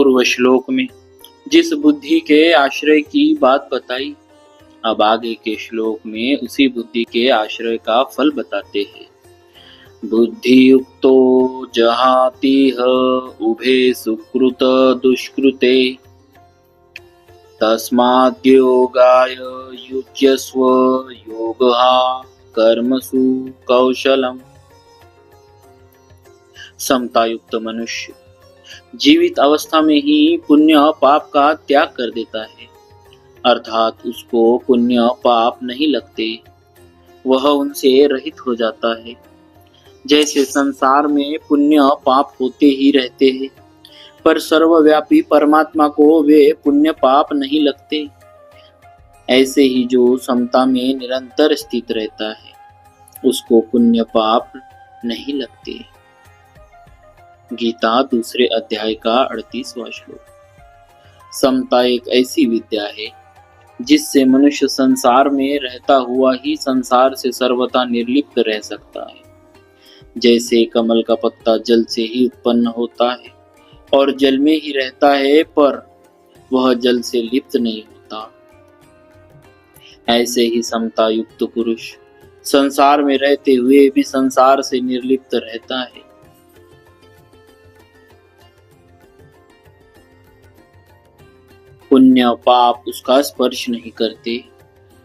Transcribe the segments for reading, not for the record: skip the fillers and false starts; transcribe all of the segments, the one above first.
पूर्व श्लोक में जिस बुद्धि के आश्रय की बात बताई, अब आगे के श्लोक में उसी बुद्धि के आश्रय का फल बताते हैं। बुद्धि युक्तो जहातिह उभे सुकृत दुष्कृते तस्माद्योगाय युज्यस्व योगः कर्मसु कौशलम। समतायुक्त मनुष्य जीवित अवस्था में ही पुण्य पाप का त्याग कर देता है, अर्थात उसको पुण्य पाप नहीं लगते, वह उनसे रहित हो जाता है। जैसे संसार में पुण्य पाप होते ही रहते हैं, पर सर्वव्यापी परमात्मा को वे पुण्य पाप नहीं लगते, ऐसे ही जो समता में निरंतर स्थित रहता है उसको पुण्य पाप नहीं लगते। गीता दूसरे अध्याय का 38वां श्लोक। समता एक ऐसी विद्या है जिससे मनुष्य संसार में रहता हुआ ही संसार से सर्वथा निर्लिप्त रह सकता है। जैसे कमल का पत्ता जल से ही उत्पन्न होता है और जल में ही रहता है, पर वह जल से लिप्त नहीं होता, ऐसे ही समता युक्त पुरुष संसार में रहते हुए भी संसार से निर्लिप्त रहता है। पुण्य पाप उसका स्पर्श नहीं करते,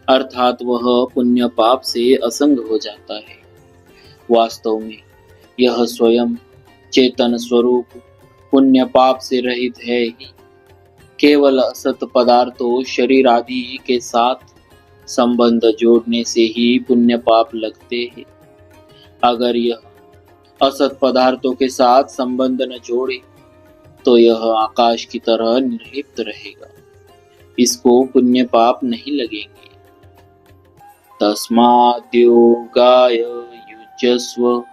अर्थात वह पुण्य पाप से असंग हो जाता है। वास्तव में यह स्वयं चेतन स्वरूप पुण्य पाप से रहित है ही। केवल असत पदार्थों शरीर आदि के साथ संबंध जोड़ने से ही पुण्य पाप लगते हैं। अगर यह असत पदार्थों के साथ संबंध न जोड़े तो यह आकाश की तरह निर्लिप्त रहेगा, इसको पुण्य पाप नहीं लगेंगे। तस्माद्योगाय युज्यस्व,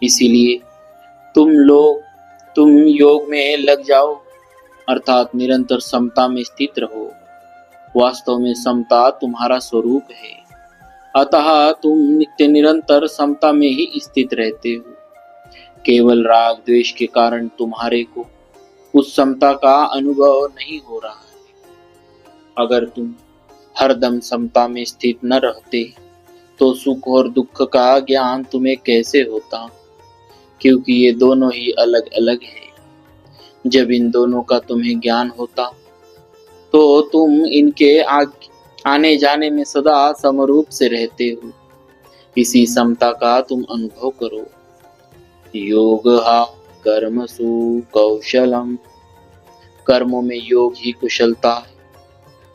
इसीलिए तुम योग में लग जाओ, अर्थात निरंतर समता में स्थित रहो। वास्तव में समता तुम्हारा स्वरूप है, अतः तुम नित्य निरंतर समता में ही स्थित रहते हो। केवल राग द्वेष के कारण तुम्हारे को उस समता का अनुभव नहीं हो रहा है। अगर तुम हरदम समता में स्थित न रहते तो सुख और दुख का ज्ञान तुम्हें कैसे होता, क्योंकि ये दोनों ही अलग अलग है। जब इन दोनों का तुम्हें ज्ञान होता तो तुम इनके आने जाने में सदा समरूप से रहते हो। इसी समता का तुम अनुभव करो। योगः कर्मसु कौशलम, कर्मों में योग ही कुशलता है,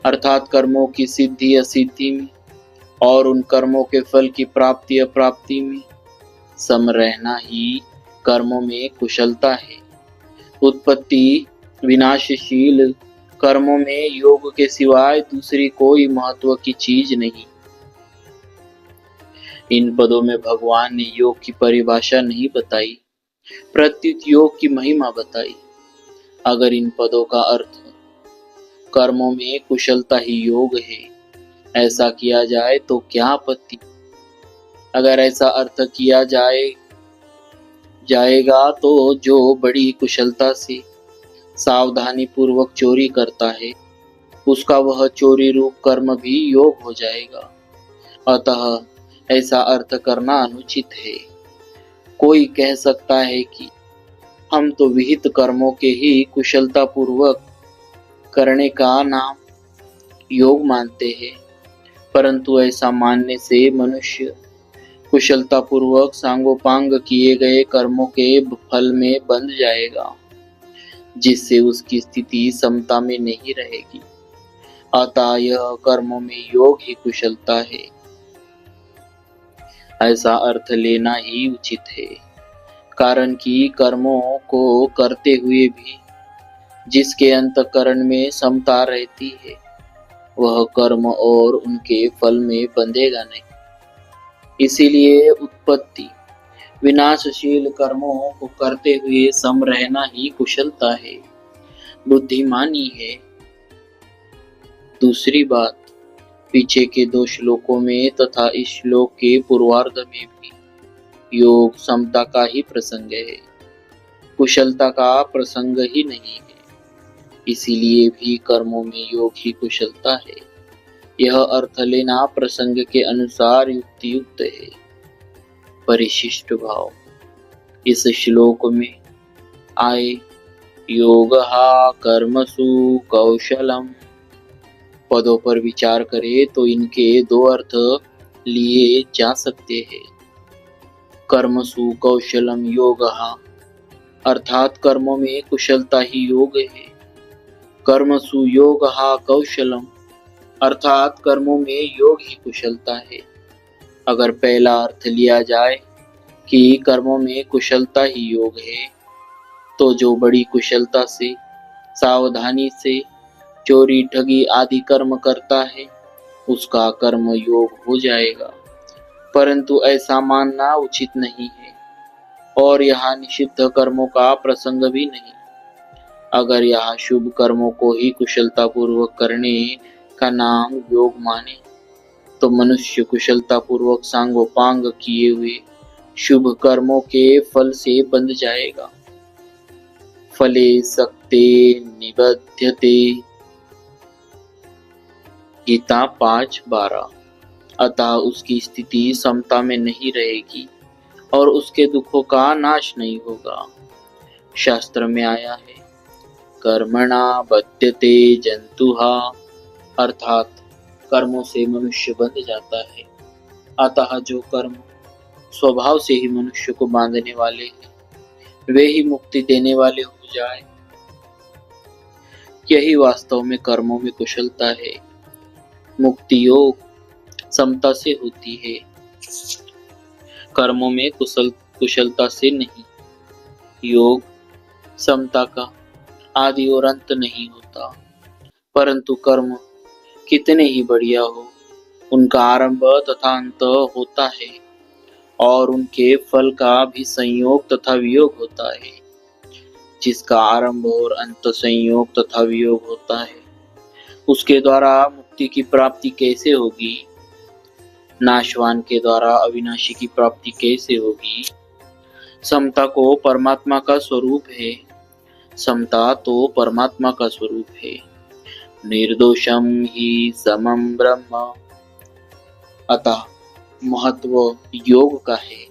अर्थात कर्मों की सिद्धि असिद्धि में और उन कर्मों के फल की प्राप्ति अप्राप्ति में सम रहना ही कर्मों में कुशलता है। उत्पत्ति विनाशशील कर्मों में योग के सिवाय दूसरी कोई महत्व की चीज नहीं। इन पदों में भगवान ने योग की परिभाषा नहीं बताई, प्रत्युत योग की महिमा बताई। अगर इन पदों का अर्थ कर्मों में कुशलता ही योग है ऐसा किया जाए तो क्या आपत्ति। अगर ऐसा अर्थ किया जाएगा तो जो बड़ी कुशलता से सावधानी पूर्वक चोरी करता है उसका वह चोरी रूप कर्म भी योग हो जाएगा। अतः ऐसा अर्थ करना अनुचित है। कोई कह सकता है कि हम तो विहित कर्मों के ही कुशलता पूर्वक करने का नाम योग मानते हैं, परंतु ऐसा मानने से मनुष्य कुशलता पूर्वक सांगोपांग किए गए कर्मों के फल में बंध जाएगा, जिससे उसकी स्थिति समता में नहीं रहेगी। अतः यह कर्मों में योग ही कुशलता है, ऐसा अर्थ लेना ही उचित है। कारण कि कर्मों को करते हुए भी जिसके अंतःकरण में समता रहती है वह कर्म और उनके फल में बंधेगा नहीं। इसीलिए उत्पत्ति विनाशशील कर्मों को करते हुए सम रहना ही कुशलता है, बुद्धिमानी है। दूसरी बात, पीछे के 2 श्लोकों में तथा इस श्लोक के पूर्वार्ध में भी योग समता का ही प्रसंग है, कुशलता का प्रसंग ही नहीं है। इसीलिए भी कर्मों में योग ही कुशलता है। यह अर्थ लेना प्रसंग के अनुसार युक्ति युक्त है। परिशिष्ट भाव इस श्लोक में आए योगहा कर्मसु कौशलम पदों पर विचार करें तो इनके दो अर्थ लिए जा सकते हैं। कर्मसु कौशलम योगहा अर्थात कर्मों में कुशलता ही योग है। कर्मसु योगहा कौशलम अर्थात कर्मों में योग ही कुशलता है। अगर पहला अर्थ लिया जाए कि कर्मों में कुशलता ही योग है, तो जो बड़ी कुशलता से, सावधानी से चोरी ठगी आदि कर्म करता है, उसका कर्म योग हो जाएगा। परंतु ऐसा मानना उचित नहीं है और यहाँ निषिद्ध कर्मों का प्रसंग भी नहीं। अगर यहाँ शुभ कर्मों को ही कुशलता पूर्वक करने का नाम योग माने, तो मनुष्य कुशलता पूर्वक सांगोपांग किए हुए शुभ कर्मों के फल से बंध जाएगा। फले सक्ते निबध्यते गीता 5:12 अतः उसकी स्थिति समता में नहीं रहेगी और उसके दुखों का नाश नहीं होगा। शास्त्र में आया है कर्मणा बध्यते जंतुहा अर्थात कर्मों से मनुष्य बंध जाता है। अतः जो कर्म स्वभाव से ही मनुष्य को बांधने वाले हैं, वे ही मुक्ति देने वाले हो जाए। यही वास्तव में कर्मों में कुशलता है। मुक्ति योग समता से होती है, कर्मों में कुशलता से नहीं। योग समता का आदि और अंत नहीं होता, परंतु कर्म कितने ही बढ़िया हो, उनका आरंभ तथा अंत होता है और उनके फल का भी संयोग तथा वियोग होता है। जिसका आरंभ और अंत संयोग तथा वियोग होता है, उसके द्वारा मुक्ति की प्राप्ति कैसे होगी? नाशवान के द्वारा अविनाशी की प्राप्ति कैसे होगी? समता को परमात्मा का स्वरूप है। समता तो परमात्मा का स्वरूप है। निर्दोषम ही समम ब्रह्म अतः महत्व योग का है,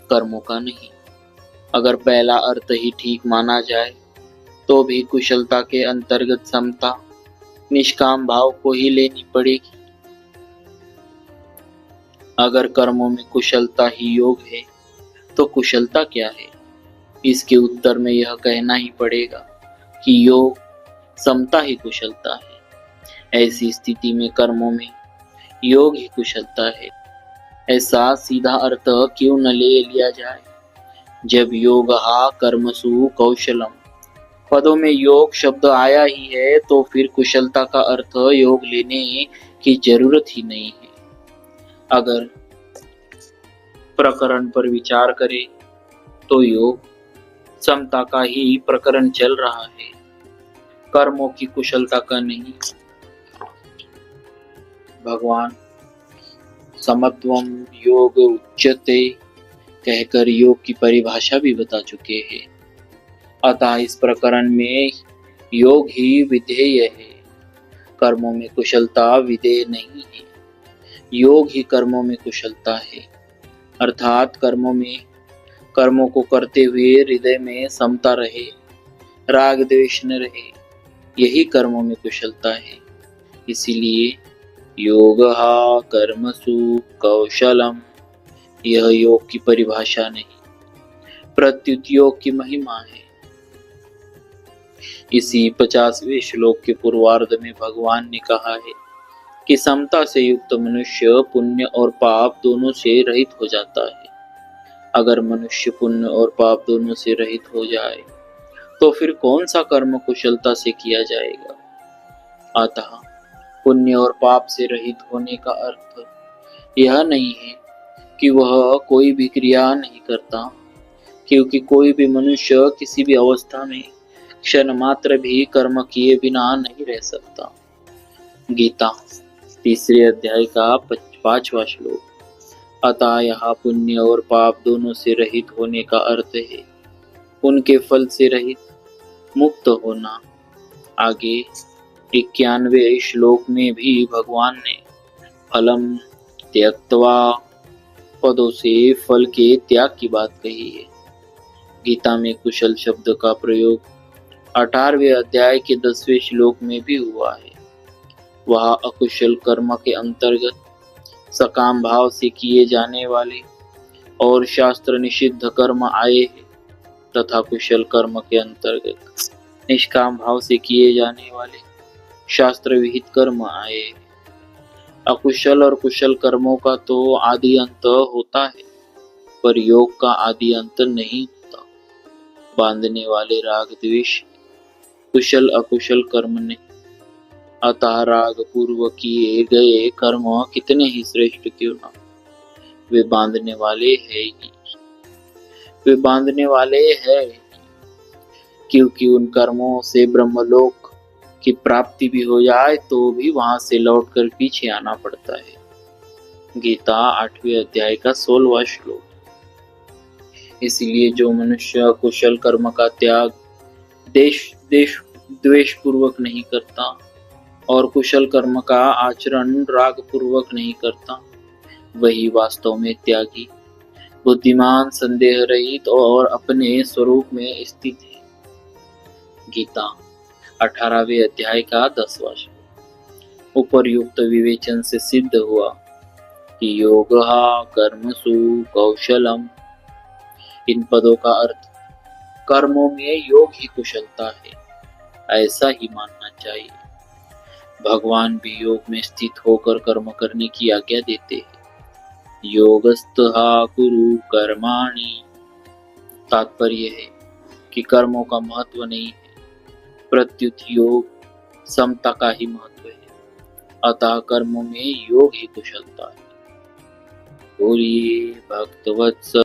कर्मों का नहीं। अगर पहला अर्थ ही ठीक माना जाए तो भी कुशलता के अंतर्गत समता निष्काम भाव को ही लेनी पड़ेगी। अगर कर्मों में कुशलता ही योग है तो कुशलता क्या है? इसके उत्तर में यह कहना ही पड़ेगा कि योग समता ही कुशलता है। ऐसी स्थिति में कर्मों में योग ही कुशलता है। ऐसा सीधा अर्थ क्यों न ले लिया जाए? जब योग कर्मसु कौशलम पदों में योग शब्द आया ही है, तो फिर कुशलता का अर्थ योग लेने की जरूरत ही नहीं है। अगर प्रकरण पर विचार करें तो योग समता का ही प्रकरण चल रहा है, कर्मों की कुशलता का नहीं। भगवान समत्वम योग उच्यते कहकर योग की परिभाषा भी बता चुके हैं। अतः इस प्रकरण में योग ही विधेय है, कर्मों में कुशलता विधेय नहीं है। योग ही कर्मों में कुशलता है, अर्थात कर्मों को करते हुए हृदय में समता रहे, राग द्वेष न रहे, यही कर्मों में कुशलता है। इसीलिए योगः कर्मसु कौशलम यह योग की परिभाषा नहीं, प्रत्युत योग की महिमा है। इसी 50वें श्लोक के पूर्वार्ध में भगवान ने कहा है कि समता से युक्त मनुष्य पुण्य और पाप दोनों से रहित हो जाता है। अगर मनुष्य पुण्य और पाप दोनों से रहित हो जाए तो फिर कौन सा कर्म कुशलता से किया जाएगा? अतः पुण्य और पाप से रहित होने का अर्थ यह नहीं है कि वह कोई भी क्रिया नहीं करता, क्योंकि कोई भी मनुष्य किसी भी अवस्था में क्षण मात्र भी कर्म किए बिना नहीं रह सकता। गीता 3 अध्याय का 5वां श्लोक। अतः यहाँ पुण्य और पाप दोनों से रहित होने का अर्थ है उनके फल से रहित, मुक्त होना। आगे 91वें श्लोक में भी भगवान ने फलम त्यक्त्वा पदों से फल के त्याग की बात कही है। गीता में कुशल शब्द का प्रयोग 18वें अध्याय के 10वें श्लोक में भी हुआ है। वह अकुशल कर्म के अंतर्गत सकाम भाव से किए जाने वाले और शास्त्र निषिद्ध कर्म आए हैं तथा कुशल कर्म के अंतर्गत निष्काम भाव से किए जाने वाले शास्त्र विहित कर्म आए हैं। अकुशल और कुशल कर्मों का तो आदि अंत होता है, पर योग का आदि अंत नहीं होता। बांधने वाले राग द्वेष कुशल अकुशल कर्म ने, अतः राग पूर्व किए गए कर्म कितने ही श्रेष्ठ क्यों न, वे बांधने वाले हैं ही। वे बांधने वाले हैं क्योंकि उन कर्मों से ब्रह्मलोक की प्राप्ति भी हो जाए तो भी वहां से लौटकर पीछे आना पड़ता है। गीता 8वें अध्याय का 16वां श्लोक। इसलिए जो मनुष्य कुशल कर्म का त्याग द्वेष पूर्वक नहीं करता और कुशल कर्म का आचरण राग पूर्वक नहीं करता, वही वास्तव में त्यागी, बुद्धिमान, संदेह रहित और अपने स्वरूप में स्थित है। गीता 18वें अध्याय का 10वां श्लोक। उपर्युक्त विवेचन से सिद्ध हुआ कि योगः कर्मसु कौशलम। इन पदों का अर्थ कर्मों में योग ही कुशलता है, ऐसा ही मानना चाहिए। भगवान भी योग में स्थित होकर कर्म करने की आज्ञा देते हैं। योगस्थः कुरु कर्माणि। तात्पर्य है कि कर्मों का महत्व नहीं है, प्रत्युत योग समता का ही महत्व है। अतः कर्मों में योग ही कुशलता है। बोलिए भक्तवत्सल